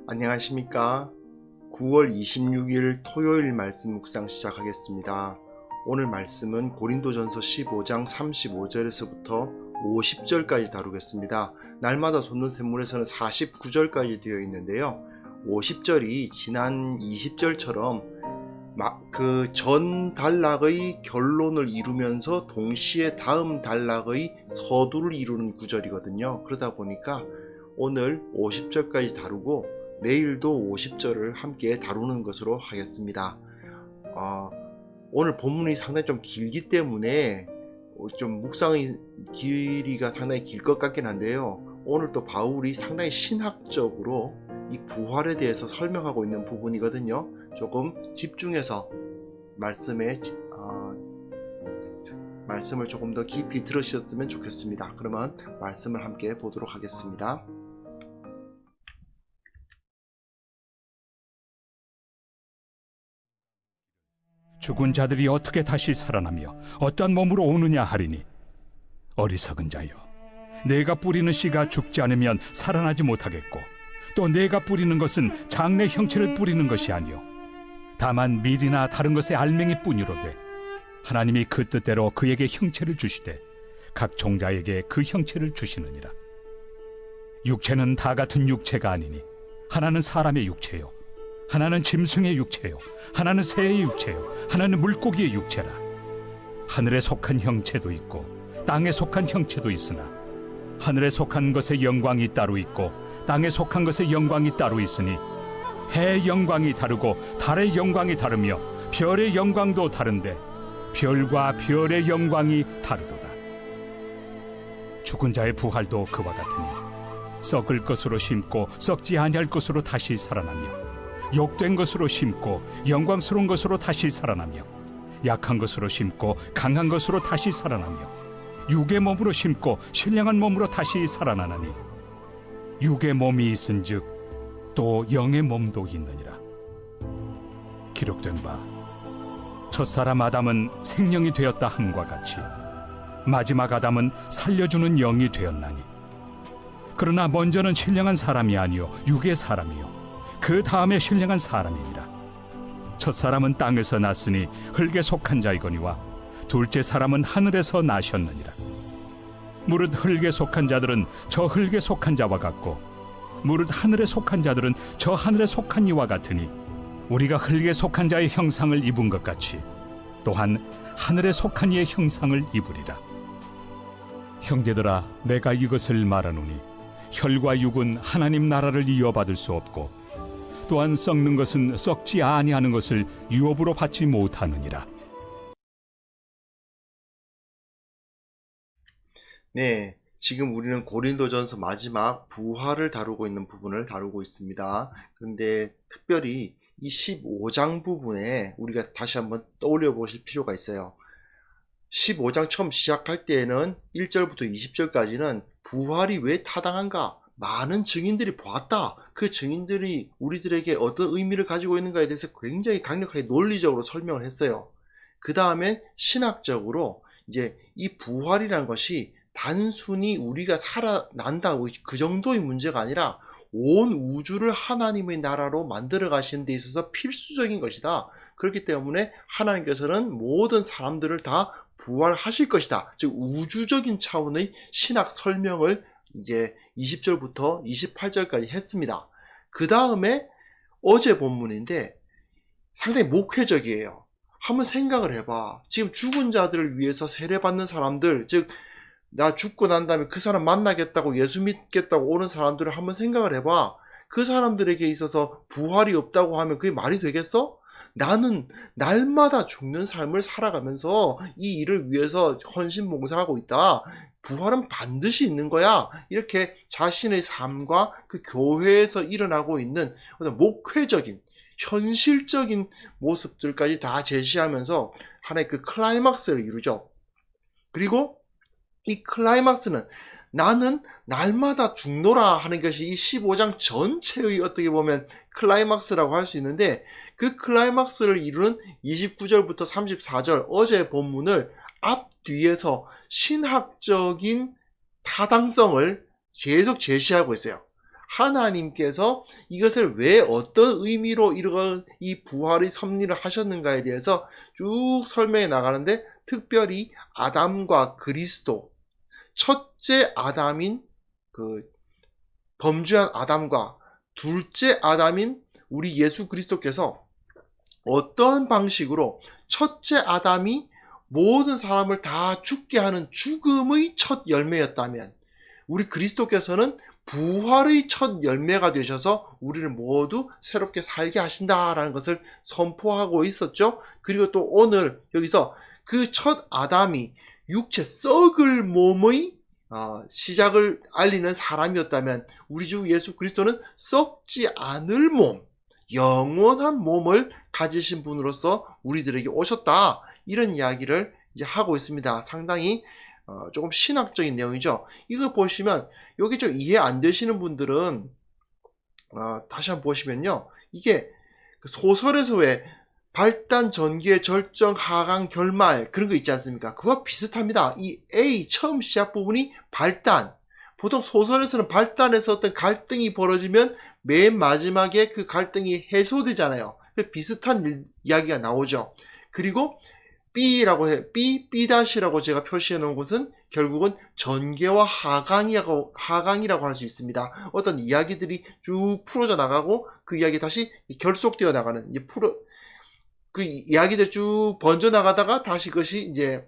안녕하십니까. 9월 26일 토요일 말씀 묵상 시작하겠습니다. 오늘 말씀은 고린도전서 15장 35절에서부터 50절까지 다루겠습니다. 날마다 솟는 샘물에서는 49절까지 되어 있는데요. 50절이 지난 20절처럼 그 전 단락의 결론을 이루면서 동시에 다음 단락의 서두를 이루는 구절이거든요. 그러다 보니까 오늘 50절까지 다루고 내일도 50절을 함께 다루는 것으로 하겠습니다. 오늘 본문이 상당히 좀 길기 때문에 좀 묵상의 길이가 상당히 길 것 같긴 한데요. 오늘 또 바울이 상당히 신학적으로 이 부활에 대해서 설명하고 있는 부분이거든요. 조금 집중해서 말씀을 조금 더 깊이 들으셨으면 좋겠습니다. 그러면 말씀을 함께 보도록 하겠습니다. 죽은 자들이 어떻게 다시 살아나며 어떠한 몸으로 오느냐 하리니, 어리석은 자여, 내가 뿌리는 씨가 죽지 않으면 살아나지 못하겠고, 또 내가 뿌리는 것은 장래 형체를 뿌리는 것이 아니요 다만 밀이나 다른 것의 알맹이 뿐이로되, 하나님이 그 뜻대로 그에게 형체를 주시되 각 종자에게 그 형체를 주시느니라. 육체는 다 같은 육체가 아니니 하나는 사람의 육체요, 하나는 짐승의 육체요, 하나는 새의 육체요, 하나는 물고기의 육체라. 하늘에 속한 형체도 있고 땅에 속한 형체도 있으나 하늘에 속한 것의 영광이 따로 있고 땅에 속한 것의 영광이 따로 있으니, 해의 영광이 다르고 달의 영광이 다르며 별의 영광도 다른데 별과 별의 영광이 다르도다. 죽은 자의 부활도 그와 같으니 썩을 것으로 심고 썩지 아니할 것으로 다시 살아나며, 욕된 것으로 심고 영광스러운 것으로 다시 살아나며, 약한 것으로 심고 강한 것으로 다시 살아나며, 육의 몸으로 심고 신령한 몸으로 다시 살아나나니, 육의 몸이 있은즉 또 영의 몸도 있느니라. 기록된 바 첫사람 아담은 생명이 되었다 함과 같이 마지막 아담은 살려주는 영이 되었나니, 그러나 먼저는 신령한 사람이 아니요 육의 사람이요 그 다음에 신령한 사람이니라. 첫사람은 땅에서 났으니 흙에 속한 자이거니와 둘째 사람은 하늘에서 나셨느니라. 무릇 흙에 속한 자들은 저 흙에 속한 자와 같고, 무릇 하늘에 속한 자들은 저 하늘에 속한 이와 같으니, 우리가 흙에 속한 자의 형상을 입은 것 같이 또한 하늘에 속한 이의 형상을 입으리라. 형제들아, 내가 이것을 말하노니 혈과 육은 하나님 나라를 이어받을 수 없고, 또한 썩는 것은 썩지 아니하는 것을 유업으로 받지 못하느니라. 네, 지금 우리는 고린도전서 마지막 부활을 다루고 있는 부분을 다루고 있습니다. 그런데 특별히 이 15장 부분에 우리가 다시 한번 떠올려 보실 필요가 있어요. 15장 처음 시작할 때에는 1절부터 20절까지는 부활이 왜 타당한가? 많은 증인들이 보았다. 그 증인들이 우리들에게 어떤 의미를 가지고 있는가에 대해서 굉장히 강력하게 논리적으로 설명을 했어요. 그 다음에 신학적으로 이제 이 부활이라는 것이 단순히 우리가 살아난다, 그 정도의 문제가 아니라 온 우주를 하나님의 나라로 만들어 가시는 데 있어서 필수적인 것이다. 그렇기 때문에 하나님께서는 모든 사람들을 다 부활하실 것이다. 즉 우주적인 차원의 신학 설명을 이제 20절부터 28절까지 했습니다. 그 다음에 어제 본문인데 상당히 목회적이에요. 한번 생각을 해봐. 지금 죽은 자들을 위해서 세례받는 사람들, 즉 나 죽고 난 다음에 그 사람 만나겠다고 예수 믿겠다고 오는 사람들을 한번 생각을 해봐. 그 사람들에게 있어서 부활이 없다고 하면 그게 말이 되겠어? 나는 날마다 죽는 삶을 살아가면서 이 일을 위해서 헌신봉사하고 있다. 부활은 반드시 있는 거야. 이렇게 자신의 삶과 그 교회에서 일어나고 있는 목회적인 현실적인 모습들까지 다 제시하면서 하나의 그 클라이막스를 이루죠. 그리고 이 클라이막스는 나는 날마다 죽노라 하는 것이 이 15장 전체의 어떻게 보면 클라이막스라고 할 수 있는데, 그 클라이막스를 이루는 29절부터 34절 어제 본문을 앞뒤에서 신학적인 타당성을 계속 제시하고 있어요. 하나님께서 이것을 왜 어떤 의미로 이런 이 부활의 섭리를 하셨는가에 대해서 쭉 설명해 나가는데, 특별히 아담과 그리스도, 첫째 아담인 그 범죄한 아담과 둘째 아담인 우리 예수 그리스도께서 어떠한 방식으로 첫째 아담이 모든 사람을 다 죽게 하는 죽음의 첫 열매였다면, 우리 그리스도께서는 부활의 첫 열매가 되셔서 우리를 모두 새롭게 살게 하신다라는 것을 선포하고 있었죠. 그리고 또 오늘 여기서 그 첫 아담이 육체 썩을 몸의 시작을 알리는 사람이었다면, 우리 주 예수 그리스도는 썩지 않을 몸, 영원한 몸을 가지신 분으로서 우리들에게 오셨다, 이런 이야기를 이제 하고 있습니다. 상당히 조금 신학적인 내용이죠. 이거 보시면 여기 좀 이해 안 되시는 분들은 다시 한번 보시면요, 이게 소설에서 왜 발단, 전개, 절정, 하강, 결말 그런 거 있지 않습니까? 그와 비슷합니다. 이 A 처음 시작 부분이 발단, 보통 소설에서는 발단에서 어떤 갈등이 벌어지면 맨 마지막에 그 갈등이 해소되잖아요. 비슷한 이야기가 나오죠. 그리고 B라고 해, B-라고 제가 표시해 놓은 것은 결국은 전개와 하강이라고 할 수 있습니다. 어떤 이야기들이 쭉 풀어져 나가고 그 이야기 다시 결속되어 나가는, 이제 그 이야기들 쭉 번져 나가다가 다시 그것이 이제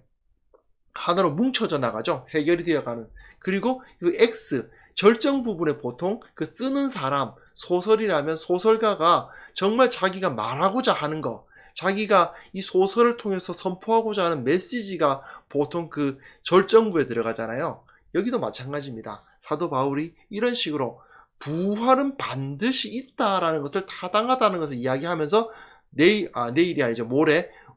하나로 뭉쳐져 나가죠. 해결이 되어 가는. 그리고 그 X, 절정 부분에 보통 그 쓰는 사람, 소설이라면 소설가가 정말 자기가 말하고자 하는 거, 자기가 이 소설을 통해서 선포하고자 하는 메시지가 보통 그 절정부에 들어가잖아요. 여기도 마찬가지입니다. 사도 바울이 이런 식으로 부활은 반드시 있다라는 것을, 타당하다는 것을 이야기하면서 내일이 아니죠.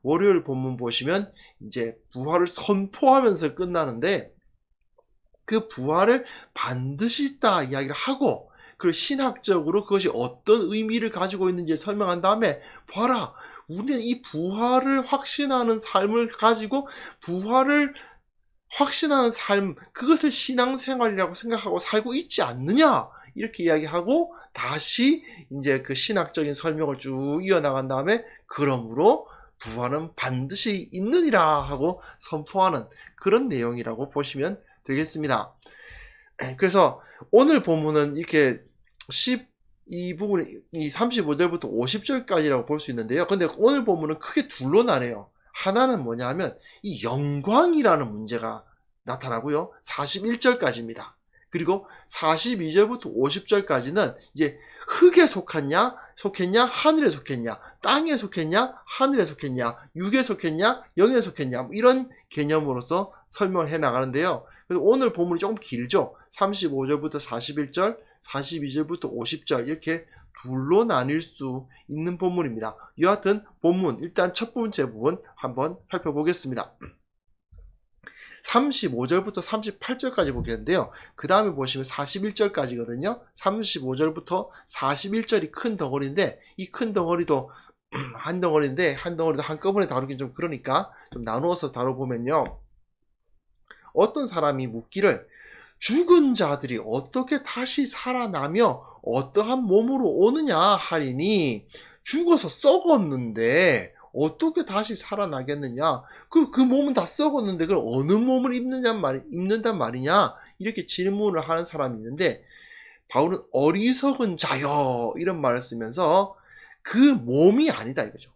월요일 본문 보시면 이제 부활을 선포하면서 끝나는데, 그 부활을 반드시 있다 이야기를 하고, 그리고 신학적으로 그것이 어떤 의미를 가지고 있는지 설명한 다음에, 봐라, 우리는 이 부활을 확신하는 삶을 가지고 부활을 확신하는 삶, 그것을 신앙생활이라고 생각하고 살고 있지 않느냐, 이렇게 이야기하고 다시 이제 그 신학적인 설명을 쭉 이어나간 다음에, 그러므로 부활은 반드시 있느니라 하고 선포하는 그런 내용이라고 보시면 되겠습니다. 그래서 오늘 본문은 이렇게 이 부분이 이 35절부터 50절까지라고 볼 수 있는데요. 근데 오늘 본문은 크게 둘로 나뉘어요. 하나는 뭐냐 하면 이 영광이라는 문제가 나타나고요. 41절까지입니다. 그리고 42절부터 50절까지는 이제 흙에 속했냐, 하늘에 속했냐, 땅에 속했냐, 하늘에 속했냐, 육에 속했냐, 영에 속했냐, 이런 개념으로서 설명을 해 나가는데요. 그래서 오늘 본문이 조금 길죠. 35절부터 41절, 42절부터 50절, 이렇게 둘로 나뉠 수 있는 본문입니다. 여하튼 본문, 일단 첫 번째 부분 한번 살펴보겠습니다. 35절부터 38절까지 보겠는데요. 그 다음에 보시면 41절까지거든요. 35절부터 41절이 큰 덩어리인데, 이 큰 덩어리도 한 덩어리인데, 한 덩어리도 한꺼번에 다루긴 좀 그러니까 좀 나누어서 다뤄보면요. 어떤 사람이 묻기를, 죽은 자들이 어떻게 다시 살아나며 어떠한 몸으로 오느냐 하리니, 죽어서 썩었는데 어떻게 다시 살아나겠느냐? 그 몸은 다 썩었는데 그럼 어느 몸을 입는단 말이냐? 이렇게 질문을 하는 사람이 있는데, 바울은 어리석은 자여, 이런 말을 쓰면서 그 몸이 아니다 이거죠.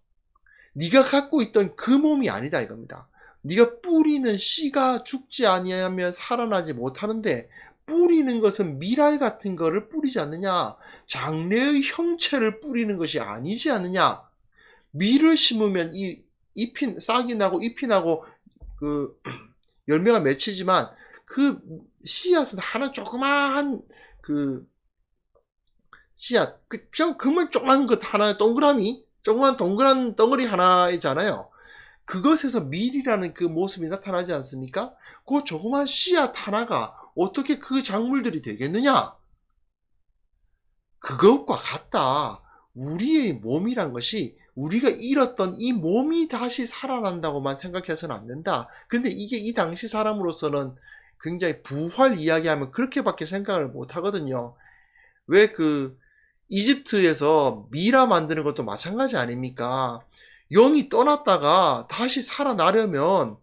네가 갖고 있던 그 몸이 아니다 이겁니다. 네가 뿌리는 씨가 죽지 아니하면 살아나지 못하는데, 뿌리는 것은 미랄 같은 거를 뿌리지 않느냐? 장래의 형체를 뿌리는 것이 아니지 않느냐? 밀을 심으면 이 싹이 나고 잎이 나고 그 열매가 맺히지만, 그 씨앗은 하나 조그마한 그 씨앗, 그냥 그만 조그만 것 하나, 조그만 동그란 덩어리 하나이잖아요. 그것에서 밀이라는 그 모습이 나타나지 않습니까? 그 조그만 씨앗 하나가 어떻게 그 작물들이 되겠느냐? 그것과 같다. 우리의 몸이란 것이 우리가 잃었던 이 몸이 다시 살아난다고만 생각해서는 안 된다. 근데 이게 이 당시 사람으로서는 굉장히 부활 이야기하면 그렇게밖에 생각을 못 하거든요. 왜 이집트에서 미라 만드는 것도 마찬가지 아닙니까? 영이 떠났다가 다시 살아나려면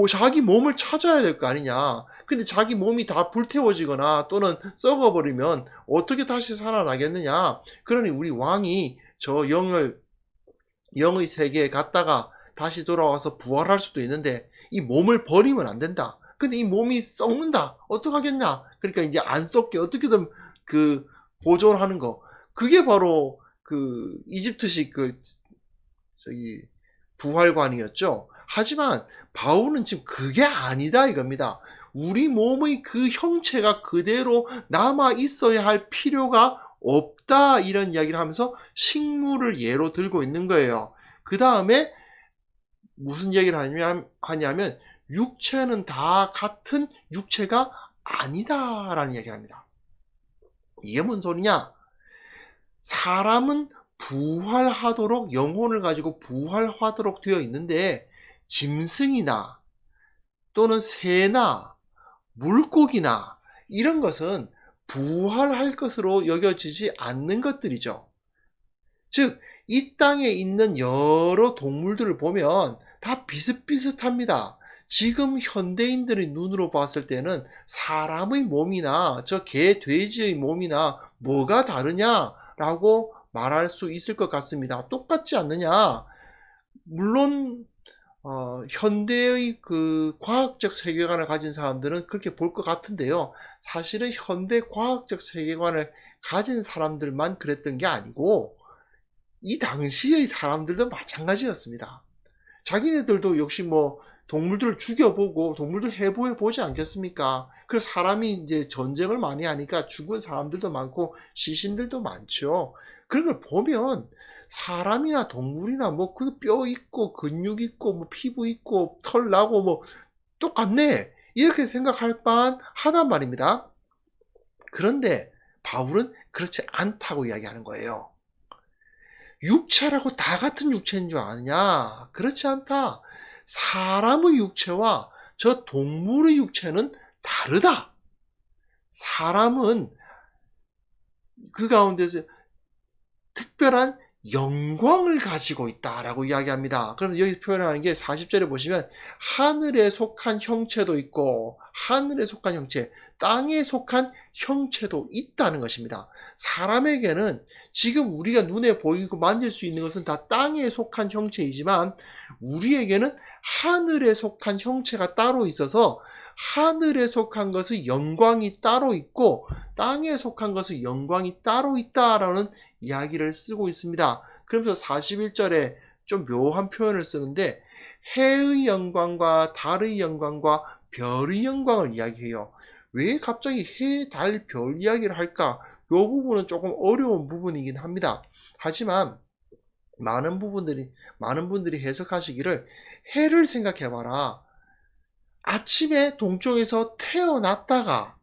자기 몸을 찾아야 될 거 아니냐. 근데 자기 몸이 다 불태워지거나 또는 썩어버리면 어떻게 다시 살아나겠느냐. 그러니 우리 왕이 저 영의 세계에 갔다가 다시 돌아와서 부활할 수도 있는데 이 몸을 버리면 안 된다. 근데 이 몸이 썩는다. 어떡하겠냐. 그러니까 이제 안 썩게 어떻게든 보존하는 거. 그게 바로 이집트식 부활관이었죠. 하지만 바울은 지금 그게 아니다 이겁니다. 우리 몸의 그 형체가 그대로 남아 있어야 할 필요가 없다 이런 이야기를 하면서 식물을 예로 들고 있는 거예요. 그 다음에 무슨 이야기를 하냐면 육체는 다 같은 육체가 아니다라는 이야기를 합니다. 이게 뭔 소리냐? 사람은 부활하도록 영혼을 가지고 부활하도록 되어 있는데 짐승이나 또는 새나 물고기나 이런 것은 부활할 것으로 여겨지지 않는 것들이죠. 즉, 이 땅에 있는 여러 동물들을 보면 다 비슷비슷합니다. 지금 현대인들의 눈으로 봤을 때는 사람의 몸이나 저 개, 돼지의 몸이나 뭐가 다르냐라고 말할 수 있을 것 같습니다. 똑같지 않느냐? 물론 현대의 과학적 세계관을 가진 사람들은 그렇게 볼 것 같은데요. 사실은 현대 과학적 세계관을 가진 사람들만 그랬던 게 아니고 이 당시의 사람들도 마찬가지였습니다. 자기네들도 역시 동물들을 죽여보고 동물들 해부해보지 않겠습니까? 그래서 사람이 이제 전쟁을 많이 하니까 죽은 사람들도 많고 시신들도 많죠. 그런 걸 보면 사람이나 동물이나 그 뼈 있고 근육 있고 피부 있고 털 나고 똑같네 이렇게 생각할 만하단 말입니다. 그런데 바울은 그렇지 않다고 이야기하는 거예요. 육체라고 다 같은 육체인 줄 아느냐? 그렇지 않다. 사람의 육체와 저 동물의 육체는 다르다. 사람은 그 가운데서 특별한 영광을 가지고 있다라고 이야기합니다. 그럼 여기 표현하는 게 40절에 보시면 하늘에 속한 형체도 있고 하늘에 속한 형체, 땅에 속한 형체도 있다는 것입니다. 사람에게는 지금 우리가 눈에 보이고 만질 수 있는 것은 다 땅에 속한 형체이지만 우리에게는 하늘에 속한 형체가 따로 있어서 하늘에 속한 것의 영광이 따로 있고 땅에 속한 것의 영광이 따로 있다라는 이야기를 쓰고 있습니다. 그러면서 41절에 좀 묘한 표현을 쓰는데 해의 영광과 달의 영광과 별의 영광을 이야기해요. 왜 갑자기 해, 달, 별 이야기를 할까? 이 부분은 조금 어려운 부분이긴 합니다. 하지만 많은 분들이 해석하시기를 해를 생각해봐라. 아침에 동쪽에서 태어났다가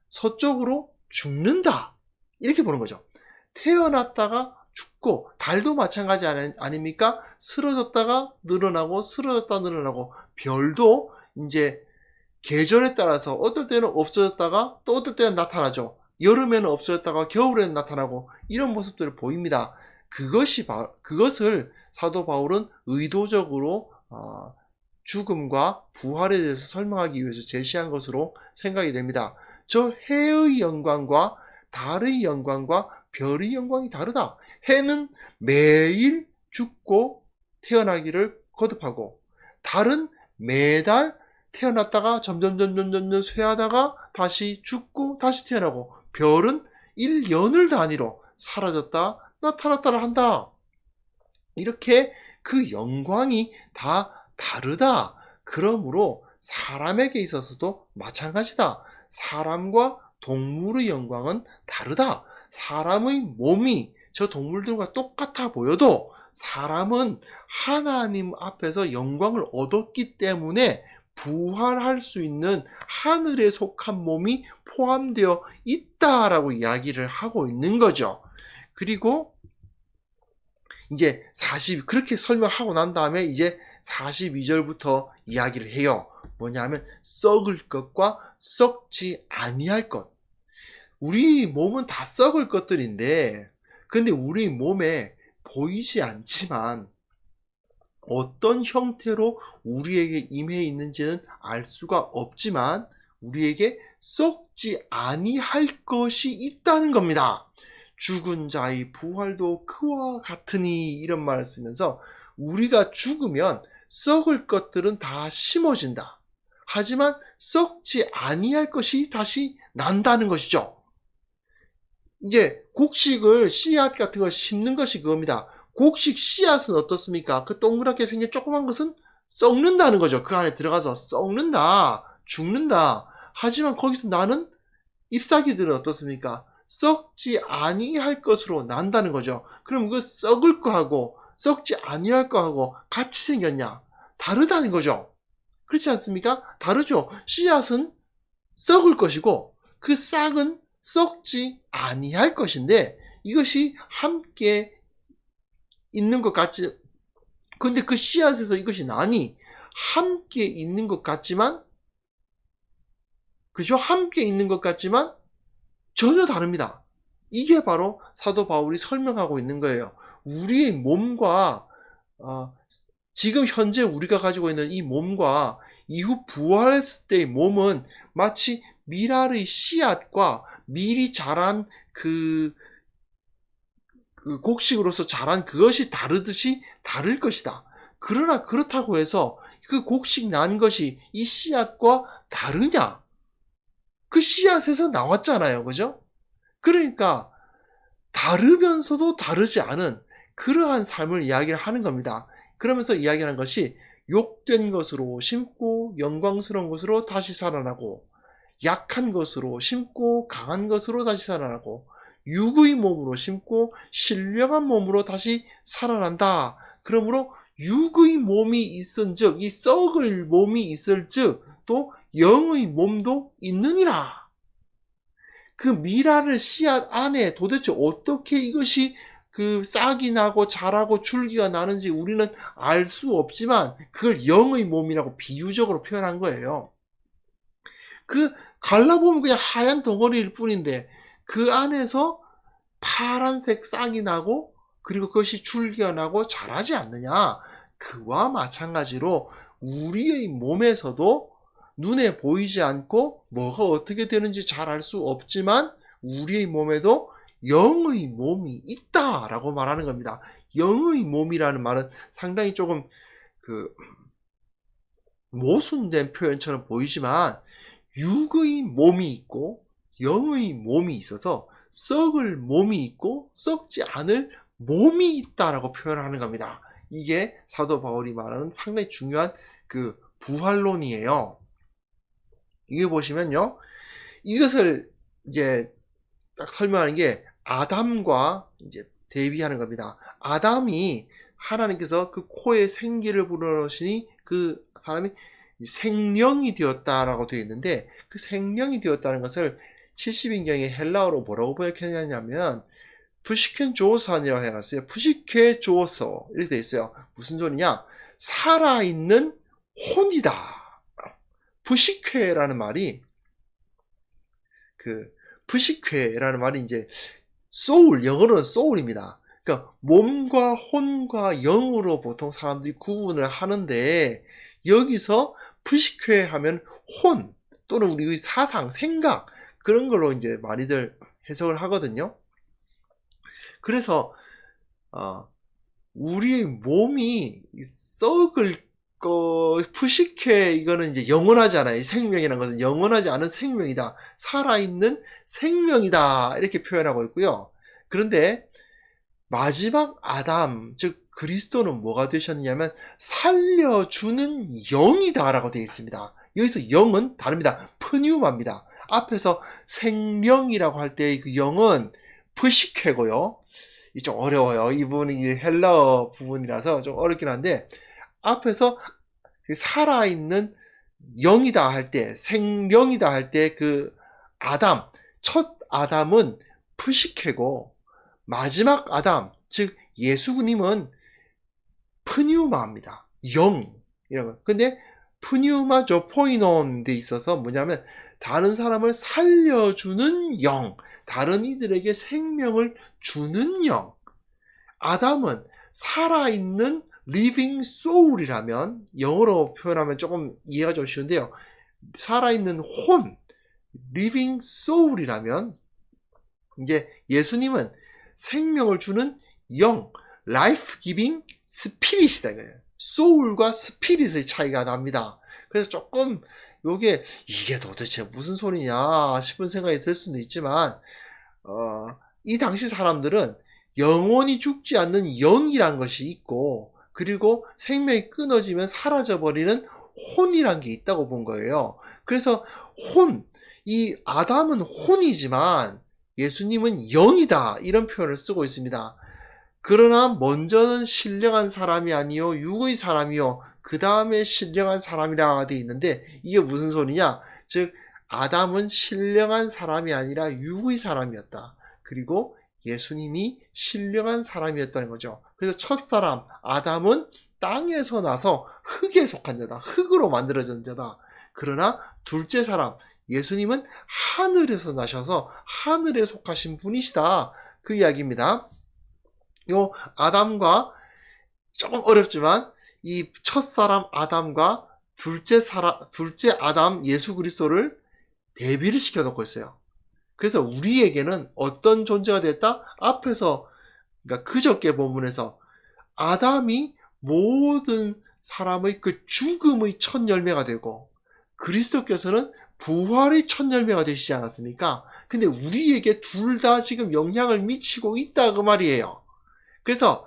서쪽으로 죽는다. 이렇게 보는 거죠. 태어났다가 죽고 달도 마찬가지 아닙니까? 쓰러졌다가 늘어나고 쓰러졌다 늘어나고 별도 이제 계절에 따라서 어떨 때는 없어졌다가 또 어떨 때는 나타나죠. 여름에는 없어졌다가 겨울에는 나타나고 이런 모습들을 보입니다. 그것을 사도 바울은 의도적으로 죽음과 부활에 대해서 설명하기 위해서 제시한 것으로 생각이 됩니다. 저 해의 영광과 달의 영광과 별의 영광이 다르다. 해는 매일 죽고 태어나기를 거듭하고 달은 매달 태어났다가 점점 쇠하다가 다시 죽고 다시 태어나고 별은 1년을 단위로 사라졌다 나타났다를 한다. 이렇게 그 영광이 다 다르다. 그러므로 사람에게 있어서도 마찬가지다. 사람과 동물의 영광은 다르다. 사람의 몸이 저 동물들과 똑같아 보여도 사람은 하나님 앞에서 영광을 얻었기 때문에 부활할 수 있는 하늘에 속한 몸이 포함되어 있다라고 이야기를 하고 있는 거죠. 그리고 이제 그렇게 설명하고 난 다음에 이제 42절부터 이야기를 해요. 뭐냐면 썩을 것과 썩지 아니할 것. 우리 몸은 다 썩을 것들인데, 근데 우리 몸에 보이지 않지만 어떤 형태로 우리에게 임해 있는지는 알 수가 없지만 우리에게 썩지 아니할 것이 있다는 겁니다. 죽은 자의 부활도 그와 같으니, 이런 말을 쓰면서 우리가 죽으면 썩을 것들은 다 심어진다. 하지만 썩지 아니할 것이 다시 난다는 것이죠. 이제 곡식을, 씨앗 같은 걸 심는 것이 그겁니다. 곡식 씨앗은 어떻습니까? 그 동그랗게 생긴 조그만 것은 썩는다는 거죠. 그 안에 들어가서 썩는다, 죽는다. 하지만 거기서 나는 잎사귀들은 어떻습니까? 썩지 아니할 것으로 난다는 거죠. 그럼 그 썩을 거하고 썩지 아니할 거하고 같이 생겼냐? 다르다는 거죠. 그렇지 않습니까? 다르죠. 씨앗은 썩을 것이고 그 싹은 썩지 아니할 것인데, 이것이 함께 있는 것 같지, 근데 그 씨앗에서 이것이 나니 함께 있는 것 같지만, 그죠? 함께 있는 것 같지만 전혀 다릅니다. 이게 바로 사도 바울이 설명하고 있는 거예요. 우리의 몸과 지금 현재 우리가 가지고 있는 이 몸과 이후 부활했을 때의 몸은 마치 밀알의 씨앗과 미리 자란 그 곡식으로서 자란 그것이 다르듯이 다를 것이다. 그러나 그렇다고 해서 그 곡식 난 것이 이 씨앗과 다르냐? 그 씨앗에서 나왔잖아요. 그죠? 그러니까 다르면서도 다르지 않은 그러한 삶을 이야기를 하는 겁니다. 그러면서 이야기하는 것이 욕된 것으로 심고 영광스러운 것으로 다시 살아나고, 약한 것으로 심고 강한 것으로 다시 살아나고, 육의 몸으로 심고 신령한 몸으로 다시 살아난다. 그러므로 육의 몸이 있은즉, 이 썩을 몸이 있을즉 또 영의 몸도 있느니라. 그 밀알의 씨앗 안에 도대체 어떻게 이것이 그 싹이 나고 자라고 줄기가 나는지 우리는 알 수 없지만 그걸 영의 몸이라고 비유적으로 표현한 거예요. 그 갈라보면 그냥 하얀 덩어리일 뿐인데 그 안에서 파란색 싹이 나고 그리고 그것이 줄기가 나고 자라지 않느냐. 그와 마찬가지로 우리의 몸에서도 눈에 보이지 않고 뭐가 어떻게 되는지 잘 알 수 없지만 우리의 몸에도 영의 몸이 있다라고 말하는 겁니다. 영의 몸이라는 말은 상당히 조금 모순된 표현처럼 보이지만 육의 몸이 있고 영의 몸이 있어서 썩을 몸이 있고 썩지 않을 몸이 있다라고 표현하는 겁니다. 이게 사도 바울이 말하는 상당히 중요한 그 부활론이에요. 이게 보시면요, 이것을 이제 딱 설명하는 게 아담과 이제 대비하는 겁니다. 아담이 하나님께서 그 코에 생기를 불어넣으시니 그 사람이 생령이 되었다라고 되어 있는데, 그 생령이 되었다는 것을 70인경의 헬라어로 뭐라고 번역했냐면 푸시켄 조어산이라고 해놨어요. 푸시케 조어서 이렇게 되어 있어요. 무슨 소리냐? 살아있는 혼이다. 푸시케라는 말이 푸시케라는 말이 이제 소울, 영어로는 소울입니다. 그러니까 몸과 혼과 영으로 보통 사람들이 구분을 하는데, 여기서 푸시케 하면 혼 또는 우리의 사상, 생각, 그런 걸로 이제 많이들 해석을 하거든요. 그래서 우리의 몸이 썩을 푸시케, 이거는 이제 영원하잖아요. 생명이라는 것은 영원하지 않은 생명이다. 살아있는 생명이다. 이렇게 표현하고 있고요. 그런데 마지막 아담, 즉 그리스도는 뭐가 되셨냐면 살려주는 영이다 라고 되어 있습니다. 여기서 영은 다릅니다. 푸뉴마입니다. 앞에서 생령이라고 할 때 그 영은 푸시케고요. 이 좀 어려워요. 이 부분이 헬라어 부분이라서 좀 어렵긴 한데, 앞에서 살아있는 영이다 할 때, 생령이다 할 때 그 아담, 첫 아담은 푸시케고 마지막 아담, 즉 예수님은 푸뉴마입니다. 영. 이런 거. 근데 푸뉴마 조포이논 돼 있어서 뭐냐면 다른 사람을 살려주는 영, 다른 이들에게 생명을 주는 영. 아담은 살아있는 living soul이라면, 영어로 표현하면 조금 이해가 좀 쉬운데요. 살아있는 혼, living soul이라면, 이제 예수님은 생명을 주는 영, life giving spirit이다 이거예요. soul과 spirit의 차이가 납니다. 그래서 조금 이게 도대체 무슨 소리냐 싶은 생각이 들 수도 있지만, 이 당시 사람들은 영원히 죽지 않는 영이란 것이 있고, 그리고 생명이 끊어지면 사라져버리는 혼이란 게 있다고 본 거예요. 그래서 이 아담은 혼이지만 예수님은 영이다, 이런 표현을 쓰고 있습니다. 그러나 먼저는 신령한 사람이 아니요 육의 사람이요 그 다음에 신령한 사람이라 되어 있는데, 이게 무슨 소리냐? 즉 아담은 신령한 사람이 아니라 육의 사람이었다. 그리고 예수님이 신령한 사람이었다는 거죠. 그래서 첫사람 아담은 땅에서 나서 흙에 속한 자다. 흙으로 만들어진 자다. 그러나 둘째 사람 예수님은 하늘에서 나셔서 하늘에 속하신 분이시다, 그 이야기입니다. 요 아담과, 조금 어렵지만 이 첫사람 아담과 둘째 아담 예수 그리스도를 대비를 시켜 놓고 있어요. 그래서 우리에게는 어떤 존재가 됐다? 앞에서, 그러니까 그저께 본문에서 아담이 모든 사람의 그 죽음의 첫 열매가 되고, 그리스도께서는 부활의 첫 열매가 되시지 않았습니까? 근데 우리에게 둘 다 지금 영향을 미치고 있다, 그 말이에요. 그래서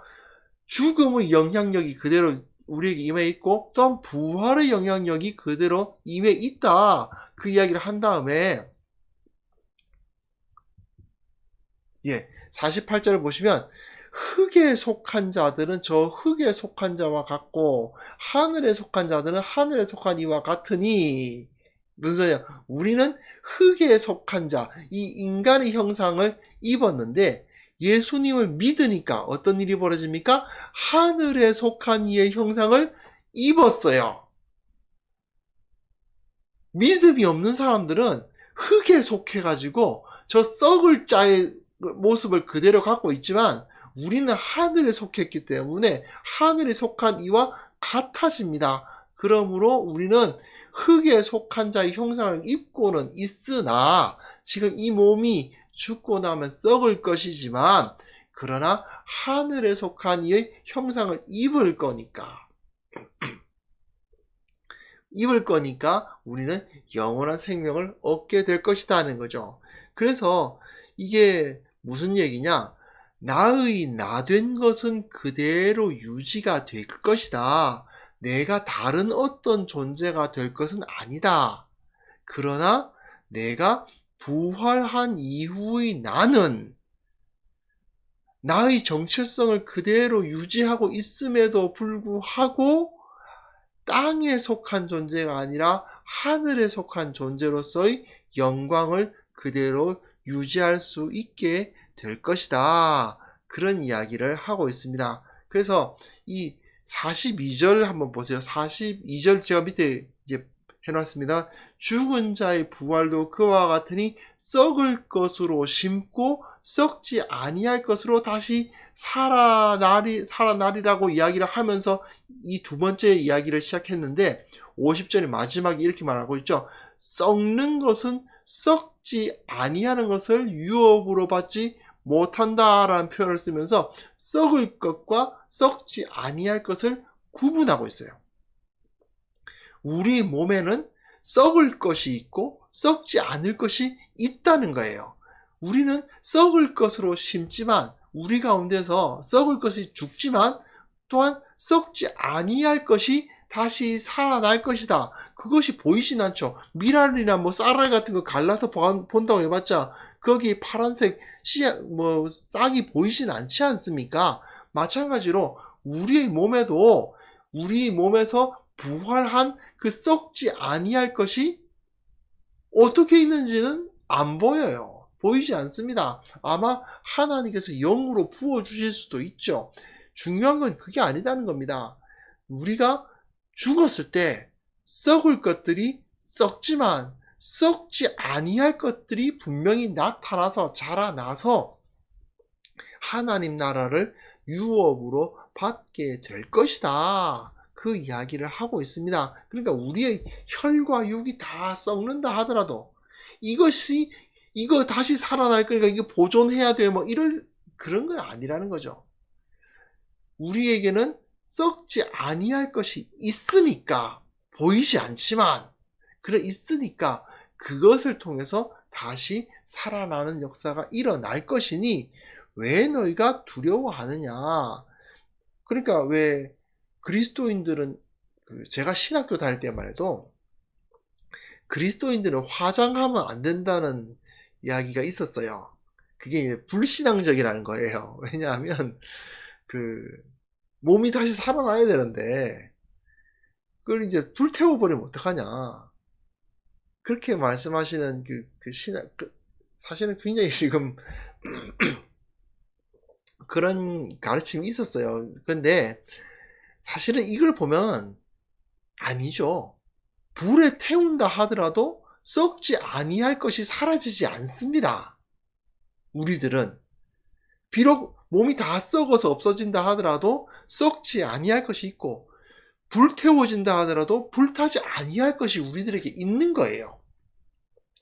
죽음의 영향력이 그대로 우리에게 임해 있고, 또한 부활의 영향력이 그대로 임해 있다, 그 이야기를 한 다음에 48절을 보시면, 흙에 속한 자들은 저 흙에 속한 자와 같고 하늘에 속한 자들은 하늘에 속한 이와 같으니, 무슨 소리야? 우리는 흙에 속한 자, 이 인간의 형상을 입었는데 예수님을 믿으니까 어떤 일이 벌어집니까? 하늘에 속한 이의 형상을 입었어요. 믿음이 없는 사람들은 흙에 속해가지고 저 썩을 자의 모습을 그대로 갖고 있지만, 우리는 하늘에 속했기 때문에 하늘에 속한 이와 같아집니다. 그러므로 우리는 흙에 속한 자의 형상을 입고는 있으나, 지금 이 몸이 죽고 나면 썩을 것이지만, 그러나 하늘에 속한 이의 형상을 입을 거니까 우리는 영원한 생명을 얻게 될 것이다 하는 거죠. 그래서 이게 무슨 얘기냐? 나의 나된 것은 그대로 유지가 될 것이다. 내가 다른 어떤 존재가 될 것은 아니다. 그러나 내가 부활한 이후의 나는 나의 정체성을 그대로 유지하고 있음에도 불구하고 땅에 속한 존재가 아니라 하늘에 속한 존재로서의 영광을 그대로 유지할 수 있게 될 것이다, 그런 이야기를 하고 있습니다. 그래서 이 42절 한번 보세요. 42절 제가 밑에 이제 해놨습니다. 죽은 자의 부활도 그와 같으니 썩을 것으로 심고 썩지 아니할 것으로 다시 살아나리라고 이야기를 하면서 이 두 번째 이야기를 시작했는데, 50절의 마지막에 이렇게 말하고 있죠. 썩는 것은 썩지 아니하는 것을 유업으로 받지 못한다라는 표현을 쓰면서 썩을 것과 썩지 아니할 것을 구분하고 있어요. 우리 몸에는 썩을 것이 있고 썩지 않을 것이 있다는 거예요. 우리는 썩을 것으로 심지만, 우리 가운데서 썩을 것이 죽지만 또한 썩지 아니할 것이 다시 살아날 것이다. 그것이 보이진 않죠. 미랄이나 쌀알 같은 거 갈라서 본다고 해봤자 거기 파란색 싹이 보이진 않지 않습니까? 마찬가지로 우리의 몸에도, 우리 몸에서 부활한 그 썩지 아니할 것이 어떻게 있는지는 안 보여요. 보이지 않습니다. 아마 하나님께서 영으로 부어주실 수도 있죠. 중요한 건 그게 아니다는 겁니다. 우리가 죽었을 때 썩을 것들이 썩지만 썩지 아니할 것들이 분명히 나타나서 자라나서 하나님 나라를 유업으로 받게 될 것이다. 그 이야기를 하고 있습니다. 그러니까 우리의 혈과 육이 다 썩는다 하더라도 이거 다시 살아날 거니까 이거 보존해야 돼. 뭐 이럴 그런 건 아니라는 거죠. 우리에게는 썩지 아니할 것이 있으니까 보이지 않지만 그래 있으니까 그것을 통해서 다시 살아나는 역사가 일어날 것이니 왜 너희가 두려워하느냐. 그러니까 왜 그리스도인들은 제가 신학교 다닐 때만 해도 그리스도인들은 화장하면 안 된다는 이야기가 있었어요. 그게 불신앙적이라는 거예요. 왜냐하면 몸이 다시 살아나야 되는데 그걸 이제 불태워버리면 어떡하냐. 그렇게 말씀하시는 신학, 사실은 굉장히 지금 그런 가르침이 있었어요. 근데 사실은 이걸 보면 아니죠. 불에 태운다 하더라도 썩지 아니할 것이 사라지지 않습니다. 우리들은 비록 몸이 다 썩어서 없어진다 하더라도 썩지 아니할 것이 있고 불태워진다 하더라도 불타지 아니할 것이 우리들에게 있는 거예요.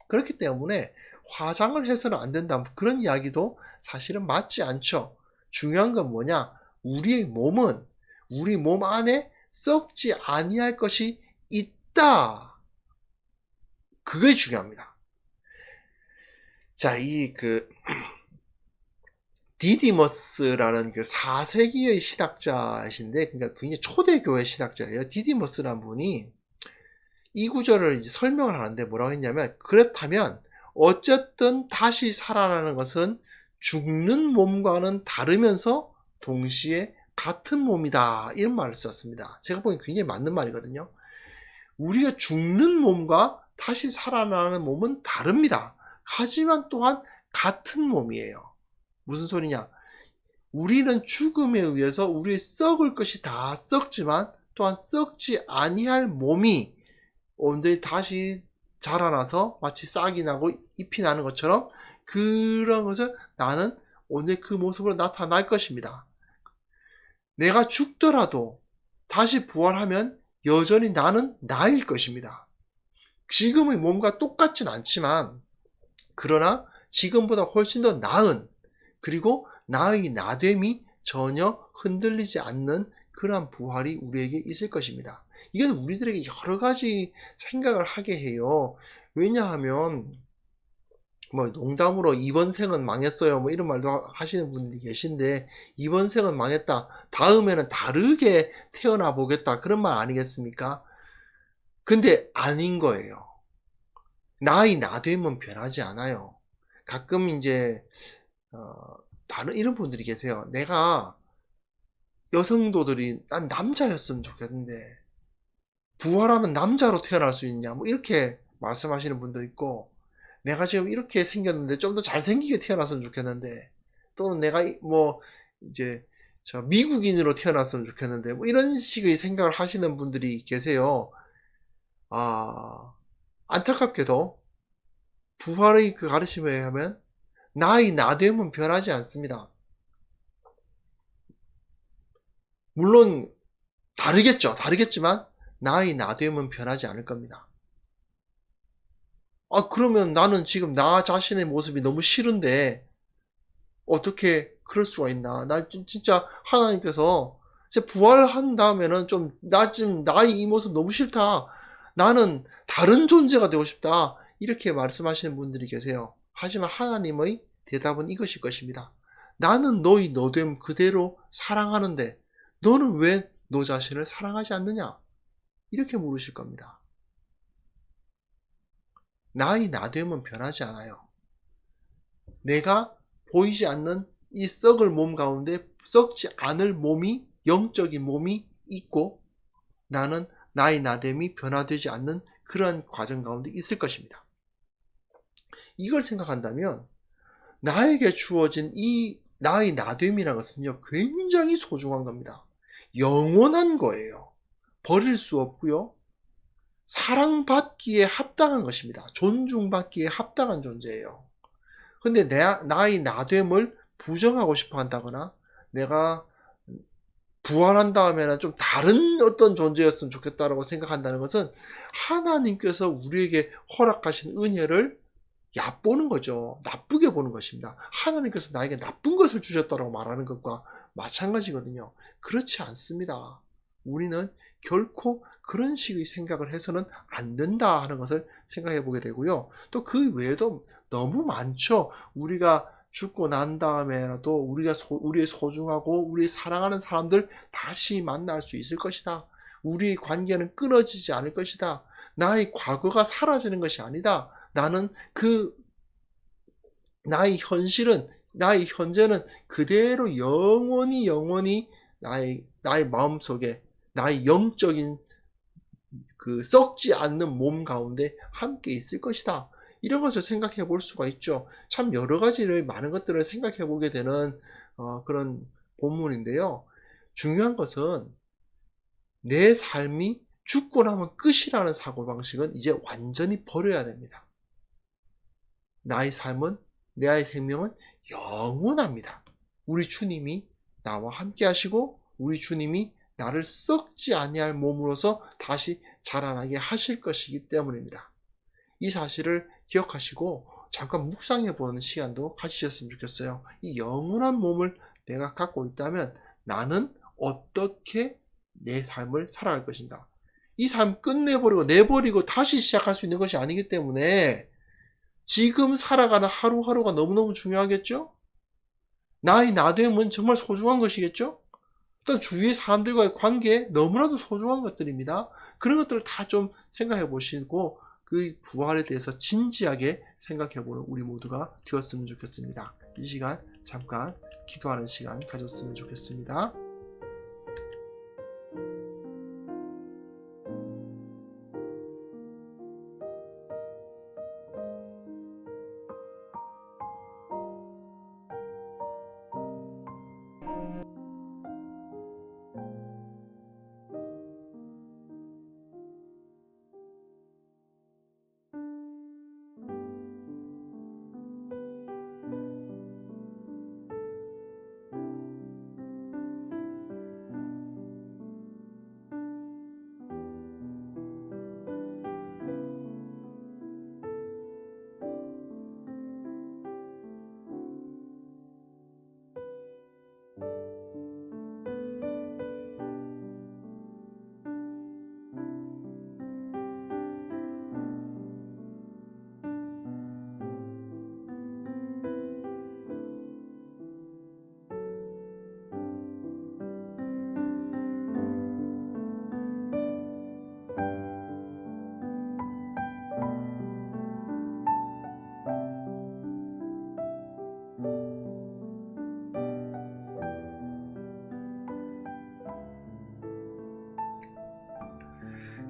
그렇기 때문에 화장을 해서는 안 된다 그런 이야기도 사실은 맞지 않죠. 중요한 건 뭐냐? 우리의 몸은 우리 몸 안에 썩지 아니할 것이 있다. 그게 중요합니다. 자, 디디머스라는 4세기의 신학자이신데, 그러니까 굉장히 초대교회 신학자예요. 디디머스라는 분이 이 구절을 이제 설명을 하는데 뭐라고 했냐면, 그렇다면 어쨌든 다시 살아나는 것은 죽는 몸과는 다르면서 동시에 같은 몸이다. 이런 말을 썼습니다. 제가 보기엔 굉장히 맞는 말이거든요. 우리가 죽는 몸과 다시 살아나는 몸은 다릅니다. 하지만 또한 같은 몸이에요. 무슨 소리냐? 우리는 죽음에 의해서 우리의 썩을 것이 다 썩지만 또한 썩지 아니할 몸이 온전히 다시 자라나서 마치 싹이 나고 잎이 나는 것처럼 그런 것을 나는 온전히 그 모습으로 나타날 것입니다. 내가 죽더라도 다시 부활하면 여전히 나는 나일 것입니다. 지금의 몸과 똑같진 않지만 그러나 지금보다 훨씬 더 나은 그리고 나의 나됨이 전혀 흔들리지 않는 그러한 부활이 우리에게 있을 것입니다. 이건 우리들에게 여러 가지 생각을 하게 해요. 왜냐하면 뭐 농담으로 이번 생은 망했어요 뭐 이런 말도 하시는 분들이 계신데 이번 생은 망했다. 다음에는 다르게 태어나 보겠다. 그런 말 아니겠습니까? 근데 아닌 거예요. 나의 나됨은 변하지 않아요. 가끔 이제 다른 이런 분들이 계세요. 내가 여성도들이 난 남자였으면 좋겠는데 부활하면 남자로 태어날 수 있냐 뭐 이렇게 말씀하시는 분도 있고 내가 지금 이렇게 생겼는데 좀 더 잘생기게 태어났으면 좋겠는데 또는 내가 뭐 이제 저 미국인으로 태어났으면 좋겠는데 뭐 이런 식의 생각을 하시는 분들이 계세요. 안타깝게도 부활의 그 가르침에 의하면 나의 나됨은 변하지 않습니다. 물론 다르겠지만 나의 나됨은 변하지 않을 겁니다. 그러면 나는 지금 나 자신의 모습이 너무 싫은데 어떻게 그럴 수가 있나? 나 진짜 하나님께서 부활한 다음에는 나의 이 모습 너무 싫다. 나는 다른 존재가 되고 싶다. 이렇게 말씀하시는 분들이 계세요. 하지만 하나님의 대답은 이것일 것입니다. 나는 너의 너됨 그대로 사랑하는데 너는 왜 너 자신을 사랑하지 않느냐? 이렇게 물으실 겁니다. 나의 나됨은 변하지 않아요. 내가 보이지 않는 이 썩을 몸 가운데 썩지 않을 몸이 영적인 몸이 있고 나는 나의 나됨이 변화되지 않는 그러한 과정 가운데 있을 것입니다. 이걸 생각한다면 나에게 주어진 이 나의 나됨이라는 것은요 굉장히 소중한 겁니다. 영원한 거예요. 버릴 수 없고요. 사랑받기에 합당한 것입니다. 존중받기에 합당한 존재예요. 근데 나의 나됨을 부정하고 싶어 한다거나 내가 부활한 다음에는 좀 다른 어떤 존재였으면 좋겠다라고 생각한다는 것은 하나님께서 우리에게 허락하신 은혜를 얕보는 거죠. 나쁘게 보는 것입니다. 하나님께서 나에게 나쁜 것을 주셨다고 말하는 것과 마찬가지거든요. 그렇지 않습니다. 우리는 결코 그런 식의 생각을 해서는 안 된다 하는 것을 생각해 보게 되고요. 또 그 외에도 너무 많죠. 우리가 죽고 난 다음에라도 우리의 소중하고 우리 사랑하는 사람들 다시 만날 수 있을 것이다. 우리의 관계는 끊어지지 않을 것이다. 나의 과거가 사라지는 것이 아니다. 나의 현재는 그대로 영원히 나의 마음속에 나의 영적인 그 썩지 않는 몸 가운데 함께 있을 것이다. 이런 것을 생각해 볼 수가 있죠. 참 여러 가지를 많은 것들을 생각해 보게 되는 그런 본문인데요. 중요한 것은 내 삶이 죽고 나면 끝이라는 사고방식은 이제 완전히 버려야 됩니다. 나의 삶은, 내 생명은 영원합니다. 우리 주님이 나와 함께 하시고 우리 주님이 나를 썩지 아니할 몸으로서 다시 자라나게 하실 것이기 때문입니다. 이 사실을 기억하시고 잠깐 묵상해 보는 시간도 가지셨으면 좋겠어요. 이 영원한 몸을 내가 갖고 있다면 나는 어떻게 내 삶을 살아갈 것인가? 이 삶 끝내버리고 내버리고 다시 시작할 수 있는 것이 아니기 때문에 지금 살아가는 하루하루가 너무너무 중요하겠죠? 나의 나됨은 정말 소중한 것이겠죠? 또 주위의 사람들과의 관계 너무나도 소중한 것들입니다. 그런 것들을 다 좀 생각해 보시고 그 부활에 대해서 진지하게 생각해 보는 우리 모두가 되었으면 좋겠습니다. 이 시간 잠깐 기도하는 시간 가졌으면 좋겠습니다.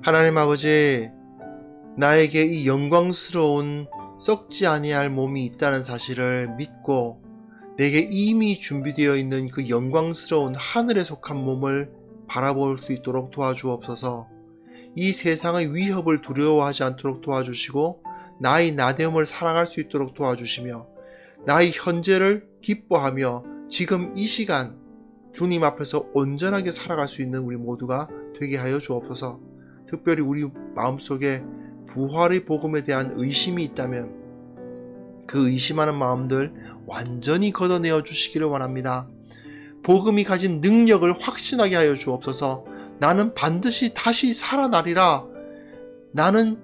하나님 아버지, 나에게 이 영광스러운 썩지 아니할 몸이 있다는 사실을 믿고 내게 이미 준비되어 있는 그 영광스러운 하늘에 속한 몸을 바라볼 수 있도록 도와주옵소서. 이 세상의 위협을 두려워하지 않도록 도와주시고 나의 나됨을 사랑할 수 있도록 도와주시며 나의 현재를 기뻐하며 지금 이 시간 주님 앞에서 온전하게 살아갈 수 있는 우리 모두가 되게 하여 주옵소서. 특별히 우리 마음속에 부활의 복음에 대한 의심이 있다면 그 의심하는 마음들 완전히 걷어내어 주시기를 원합니다. 복음이 가진 능력을 확신하게 하여 주옵소서. 나는 반드시 다시 살아나리라. 나의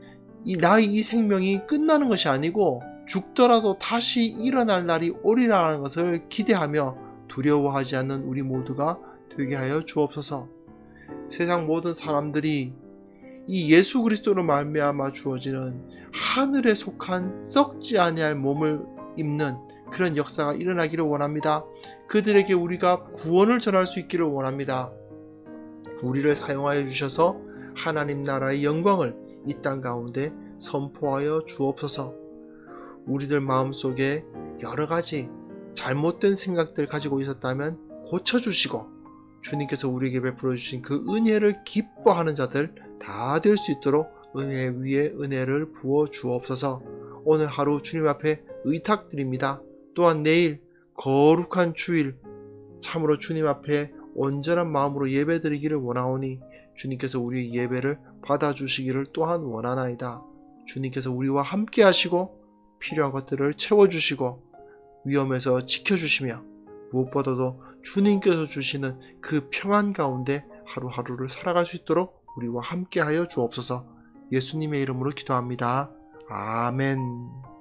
이 생명이 끝나는 것이 아니고 죽더라도 다시 일어날 날이 오리라는 것을 기대하며 두려워하지 않는 우리 모두가 되게 하여 주옵소서. 세상 모든 사람들이 이 예수 그리스도로 말미암아 주어지는 하늘에 속한 썩지 아니할 몸을 입는 그런 역사가 일어나기를 원합니다. 그들에게 우리가 구원을 전할 수 있기를 원합니다. 우리를 사용하여 주셔서 하나님 나라의 영광을 이 땅 가운데 선포하여 주옵소서. 우리들 마음속에 여러 가지 잘못된 생각들 가지고 있었다면 고쳐주시고 주님께서 우리에게 베풀어 주신 그 은혜를 기뻐하는 자들 다 될 수 있도록 은혜 위에 은혜를 부어 주옵소서. 오늘 하루 주님 앞에 의탁드립니다. 또한 내일 거룩한 주일 참으로 주님 앞에 온전한 마음으로 예배드리기를 원하오니 주님께서 우리의 예배를 받아주시기를 또한 원하나이다. 주님께서 우리와 함께 하시고 필요한 것들을 채워주시고 위험에서 지켜주시며 무엇보다도 주님께서 주시는 그 평안 가운데 하루하루를 살아갈 수 있도록 우리와 함께 하여 주옵소서. 예수님의 이름으로 기도합니다. 아멘.